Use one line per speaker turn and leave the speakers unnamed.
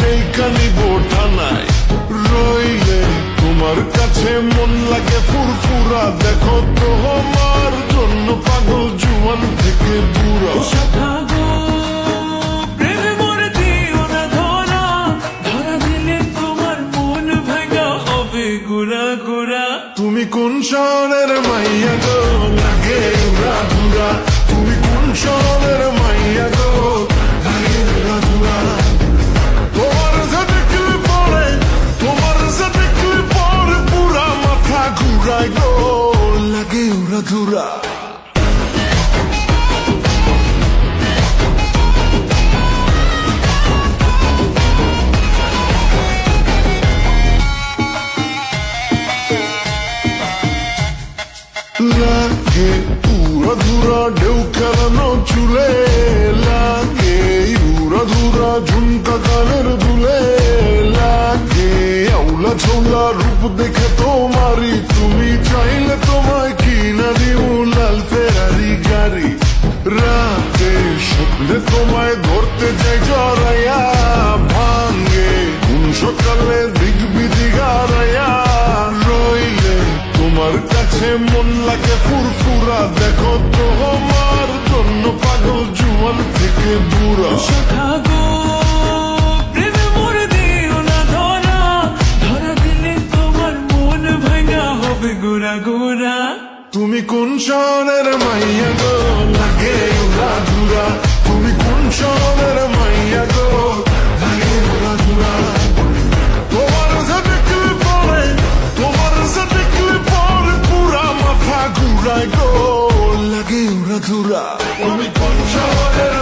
লেখা নিব ঠানায়। রইলে তোমার কাছে মন লাগে ফুরফুরা, দেখো তোমার জন্য পাগল জুয়ান থেকে বুড়া। তুমি কোন শহরের মাইয়া গো, লাগে উড়া ধুরা। তুমি কোন শহরের মাইয়া গো, লাগে উড়া ধুরা। তোমার যে দেখলে পরে, তোমার যে দেখলে পরে পুরা মাথা ঘুরায় গো, লাগে উড়া ধুরা। লাগে উড়া ধুরা ঢেউ খেলানো চুলে, লাগে উড়া ধুরা ঝুমকা কানের দুলে, লাগে আউলা ঝোলা রূপ দেখে তোমারি। তুমি চাইলে তোমায় কিনা দিও লাল ফেরারি গাড়ি। রাতে স্বপ্নে তোমায় ধরতে যাই জড়াইয়া, ভাঙ্গে কোন সকালে দিক বিধি গাড়াইয়া। রইলে তোমার কাছে মন লাগে ফুরফুরা, দেখো তোমার জন্য পাগল জুয়ান থেকে বুড়া। তুমি কোন শহরের মাইয়া গো, লাগে উড়া ধুরা। তুমি কোন শহরের মাইয়া গো, লাগে উড়া ধুরা। তোমার যে দেখলে পরে, তোমার যে দেখলে পরে পুরা মাথা ঘুরায় গো, লাগে উড়া ধুরা। তুমি কোন শহরের